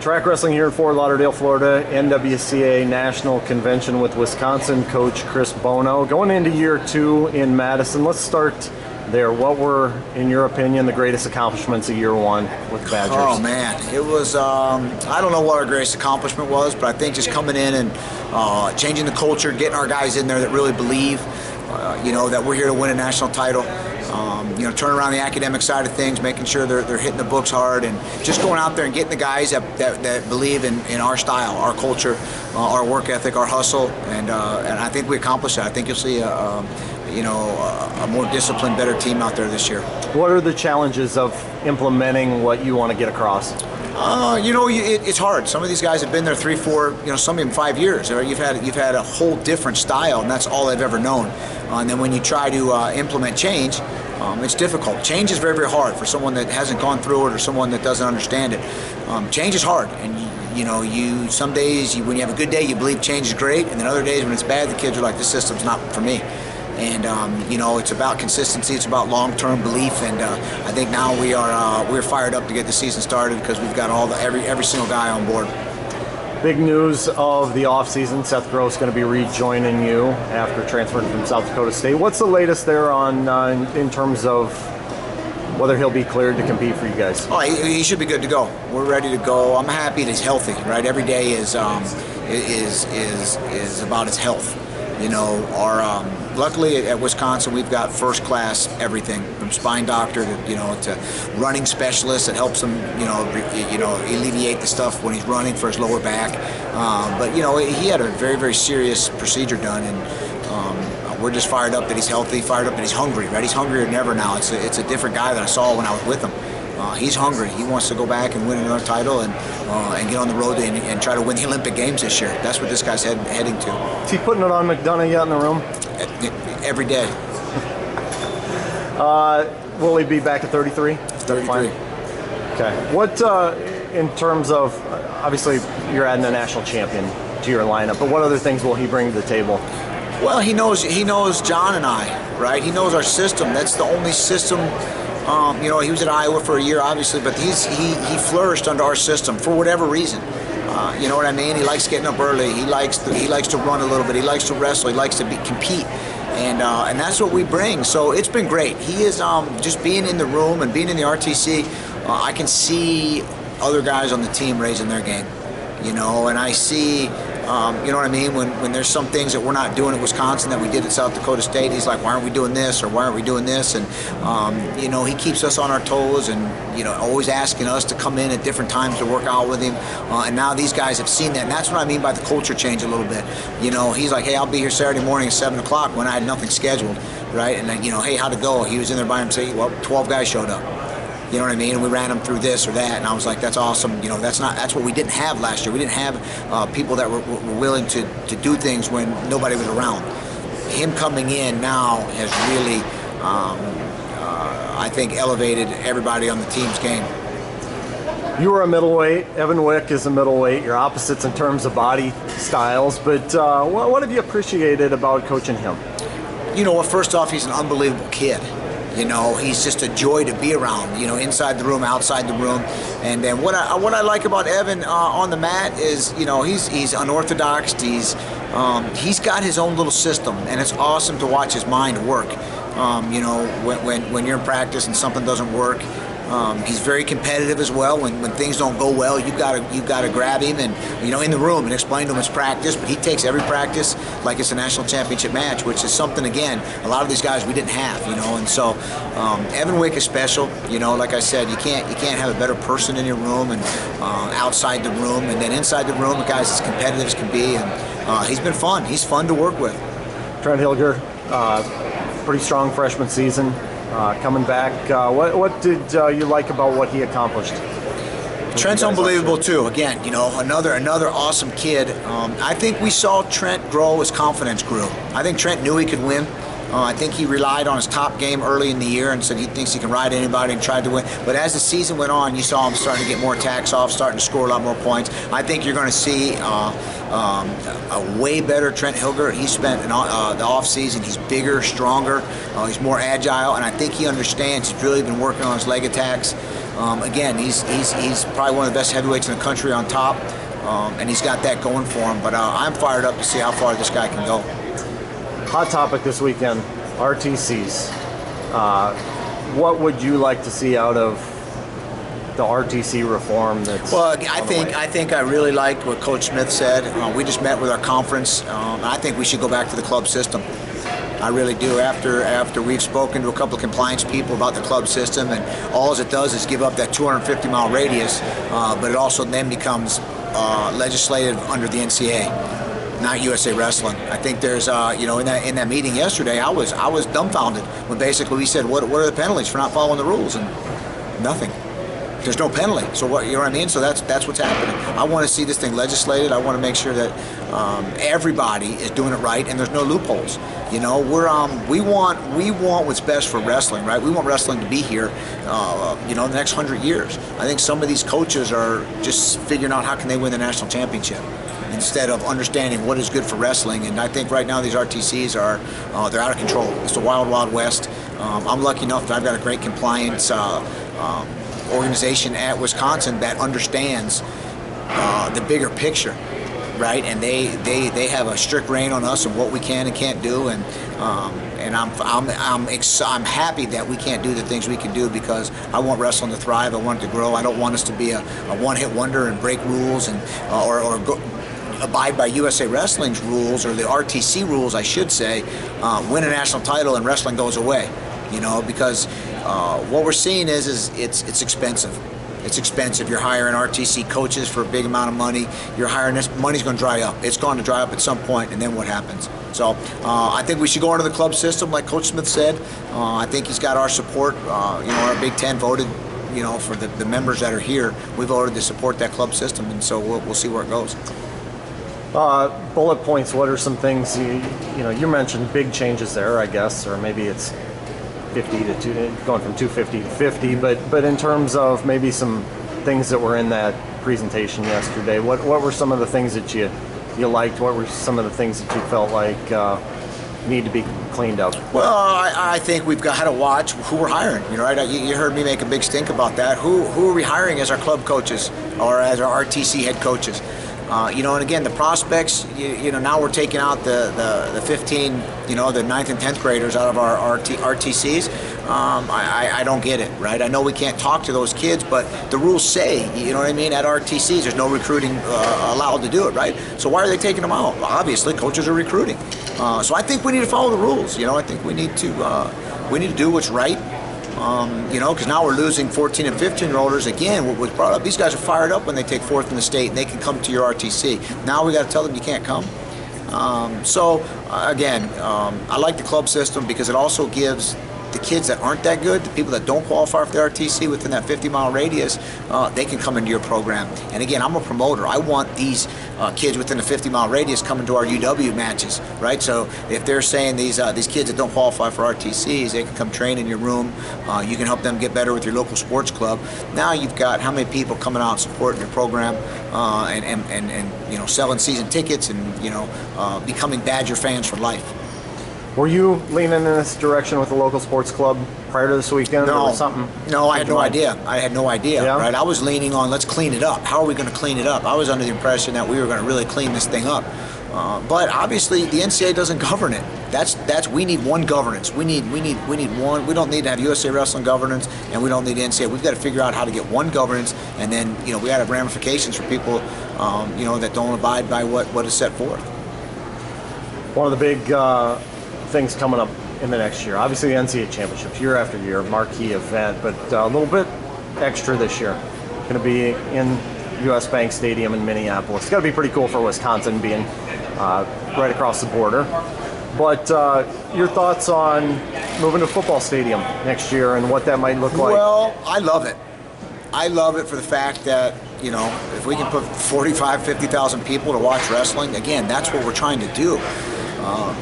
Track Wrestling here in Fort Lauderdale, Florida, NWCA National Convention with Wisconsin coach Chris Bono. Going into year 2 in Madison, let's start there. What were, in your opinion, the greatest accomplishments of year 1 with Badgers? Oh man, it was, I don't know what our greatest accomplishment was, but I think just coming in and changing the culture, getting our guys in there that really believe, that we're here to win a national title. Turning around the academic side of things, making sure they're hitting the books hard, and just going out there and getting the guys that believe in our style, our culture, our work ethic, our hustle, and I think we accomplished that. I think you'll see a more disciplined, better team out there this year. What are the challenges of implementing what you want to get across? It's hard. Some of these guys have been there 3, 4, some of them 5 years. You've had a whole different style, and that's all they've ever known. And then when you try to implement change, it's difficult. Change is very, very hard for someone that hasn't gone through it or someone that doesn't understand it. Change is hard, and some days when you have a good day, you believe change is great, and then other days when it's bad, the kids are like, this system's not for me. And it's about consistency. It's about long-term belief, and I think now we're fired up to get the season started because we've got every single guy on board. Big news of the offseason. Seth Gross going to be rejoining you after transferring from South Dakota State. What's the latest there on in terms of whether he'll be cleared to compete for you guys? Oh, he should be good to go. We're ready to go. I'm happy that he's healthy. Right, every day is about his health. Luckily at Wisconsin, we've got first-class everything from spine doctor to running specialists that helps him, alleviate the stuff when he's running for his lower back. But he had a very, very serious procedure done, and we're just fired up that he's healthy, fired up that he's hungry. Right, he's hungrier than ever now. It's a different guy that I saw when I was with him. He's hungry. He wants to go back and win another title and get on the road and try to win the Olympic Games this year. That's what this guy's heading to. Is he putting it on McDonough yet in the room? Every day. Will he be back at 33? 33. Okay. What, in terms of, obviously you're adding a national champion to your lineup, but what other things will he bring to the table? Well, he knows John and I, right? He knows our system. That's the only system. He was at Iowa for a year, obviously, but he flourished under our system for whatever reason. You know what I mean? He likes getting up early. He likes to run a little bit. He likes to wrestle. He likes to compete, and that's what we bring. So it's been great. He is just being in the room and being in the RTC. I can see other guys on the team raising their game, and I see. You know what I mean? When there's some things that we're not doing at Wisconsin that we did at South Dakota State, he's like, why aren't we doing this or why aren't we doing this? And, he keeps us on our toes and, always asking us to come in at different times to work out with him. And now these guys have seen that. And that's what I mean by the culture change a little bit. He's like, hey, I'll be here Saturday morning at 7 o'clock when I had nothing scheduled, right? And then, hey, how'd it go? He was in there by himself. Well, 12 guys showed up. You know what I mean? And we ran them through this or that, and I was like, "That's awesome." That's what we didn't have last year. We didn't have people that were willing to do things when nobody was around. Him coming in now has really, I think, elevated everybody on the team's game. You were a middleweight. Evan Wick is a middleweight. You're opposites in terms of body styles, but what have you appreciated about coaching him? First off, he's an unbelievable kid. He's just a joy to be around, inside the room, outside the room. And then what I like about Evan on the mat is, he's unorthodox. He's got his own little system, and it's awesome to watch his mind work. When you're in practice and something doesn't work, he's very competitive as well. When things don't go well, you've got to grab him and in the room and explain to him it's practice. But he takes every practice like it's a national championship match, which is something again a lot of these guys we didn't have. And so Evan Wick is special. Like I said, you can't have a better person in your room and outside the room, and then inside the room, the guy's as competitive as can be, and he's been fun. He's fun to work with. Trent Hilger, pretty strong freshman season. Coming back, what did you like about what he accomplished? Trent's unbelievable too. Again, another awesome kid. I think we saw Trent grow as confidence grew. I think Trent knew he could win. I think he relied on his top game early in the year and said he thinks he can ride anybody and tried to win. But as the season went on, you saw him starting to get more attacks off, starting to score a lot more points. I think you're going to see a way better Trent Hilger. He spent the offseason. He's bigger, stronger. He's more agile, and I think he understands. He's really been working on his leg attacks. Again, he's probably one of the best heavyweights in the country on top, and he's got that going for him. But I'm fired up to see how far this guy can go. Hot topic this weekend, RTCs. What would you like to see out of the RTC reform? Well, I think I really liked what Coach Smith said. We just met with our conference. I think we should go back to the club system. I really do. After we've spoken to a couple of compliance people about the club system, and all it does is give up that 250-mile radius, but it also then becomes legislative under the NCAA, not USA Wrestling. I think there's, in that meeting yesterday, I was dumbfounded when basically we said, what are the penalties for not following the rules? And nothing. There's no penalty. So what, you know what I mean? So that's what's happening. I want to see this thing legislated. I want to make sure that everybody is doing it right and there's no loopholes. You know, we want what's best for wrestling, right? We want wrestling to be here, in the next 100 years. I think some of these coaches are just figuring out how can they win the national championship instead of understanding what is good for wrestling. And I think right now these RTCs they're out of control. It's the wild, wild west. I'm lucky enough that I've got a great compliance organization at Wisconsin that understands the bigger picture, right? And they have a strict rein on us of what we can and can't do, and I'm happy that we can't do the things we can do because I want wrestling to thrive. I want it to grow. I don't want us to be a one-hit wonder and break rules and or abide by USA Wrestling's rules, or the RTC rules, I should say. Win a national title and wrestling goes away. Because what we're seeing is it's expensive. It's expensive. You're hiring RTC coaches for a big amount of money. You're hiring this. Money's going to dry up. It's going to dry up at some point, and then what happens? So I think we should go into the club system, like Coach Smith said. I think he's got our support. Our Big Ten voted, for the members that are here. We voted to support that club system, and so we'll see where it goes. Bullet points. What are some things you mentioned big changes there, I guess, or maybe it's 50 to 2, going from 250 to 50, but in terms of maybe some things that were in that presentation yesterday, what were some of the things that you liked? What were some of the things that you felt like need to be cleaned up? Well, I think we've got to watch who we're hiring. Right? You heard me make a big stink about that. Who are we hiring as our club coaches or as our RTC head coaches? And again, the prospects, now we're taking out the 15, the 9th and 10th graders out of our RTCs. I don't get it, right? I know we can't talk to those kids, but the rules say, at RTCs, there's no recruiting allowed to do it, right? So why are they taking them out? Well, obviously, coaches are recruiting. So I think we need to follow the rules. I think we need to do what's right. Because now we're losing 14 and 15-year-olders. Again, what was brought up, these guys are fired up when they take 4th in the state and they can come to your RTC. Now we got to tell them you can't come. Again, I like the club system because it also gives the kids that aren't that good, the people that don't qualify for the RTC within that 50-mile radius, they can come into your program. And again, I'm a promoter. I want these kids within the 50-mile radius coming to our UW matches, right? So if they're saying these kids that don't qualify for RTCs, they can come train in your room. You can help them get better with your local sports club. Now you've got how many people coming out and supporting your program and selling season tickets and becoming Badger fans for life. Were you leaning in this direction with the local sports club prior to this weekend? No, or something? No, I had no idea. I had no idea, yeah? Right? I was leaning on, let's clean it up. How are we going to clean it up? I was under the impression that we were going to really clean this thing up. But obviously, the NCAA doesn't govern it. We need one governance. We need one. We don't need to have USA Wrestling governance, and we don't need NCAA. We've got to figure out how to get one governance, and then we got to have ramifications for people, that don't abide by what is set forth. One of the big things coming up in the next year, obviously the NCAA Championship, year after year, marquee event, but a little bit extra this year. Going to be in US Bank Stadium in Minneapolis. It's got to be pretty cool for Wisconsin being right across the border. But your thoughts on moving to a football stadium next year and what that might look like? Well, I love it. I love it for the fact that, if we can put 45, 50,000 people to watch wrestling, again, that's what we're trying to do.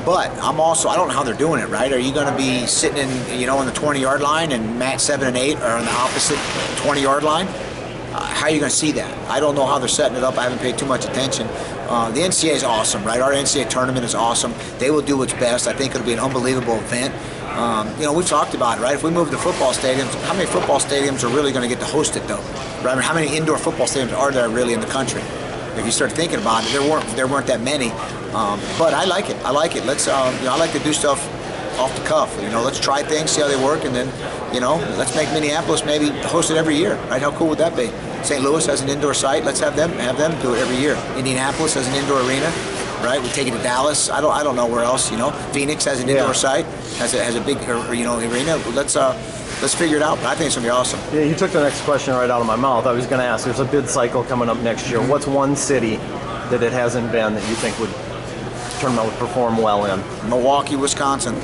But I don't know how they're doing it, right? Are you going to be sitting in the 20-yard line and Matt 7 and 8 are on the opposite 20-yard line? How are you going to see that? I don't know how they're setting it up. I haven't paid too much attention. The NCAA is awesome, right? Our NCAA tournament is awesome. They will do what's best. I think it'll be an unbelievable event. We've talked about it, right? If we move the football stadiums, how many football stadiums are really going to get to host it, though? Right? I mean, how many indoor football stadiums are there really in the country? If you start thinking about it, there weren't that many. But I like it. Let's, I like to do stuff off the cuff. Let's try things, see how they work, and then, let's make Minneapolis maybe host it every year, right? How cool would that be? St. Louis has an indoor site. Let's have them do it every year. Indianapolis has an indoor arena. Right, we take it to Dallas. I don't know where else. Phoenix has an indoor site, has a big arena. Let's figure it out. But I think it's gonna be awesome. Yeah, you took the next question right out of my mouth. I was going to ask. There's a bid cycle coming up next year. What's one city that it hasn't been that you think tournament would perform well in? Milwaukee, Wisconsin.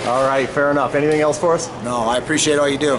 All right, fair enough. Anything else for us? No, I appreciate all you do.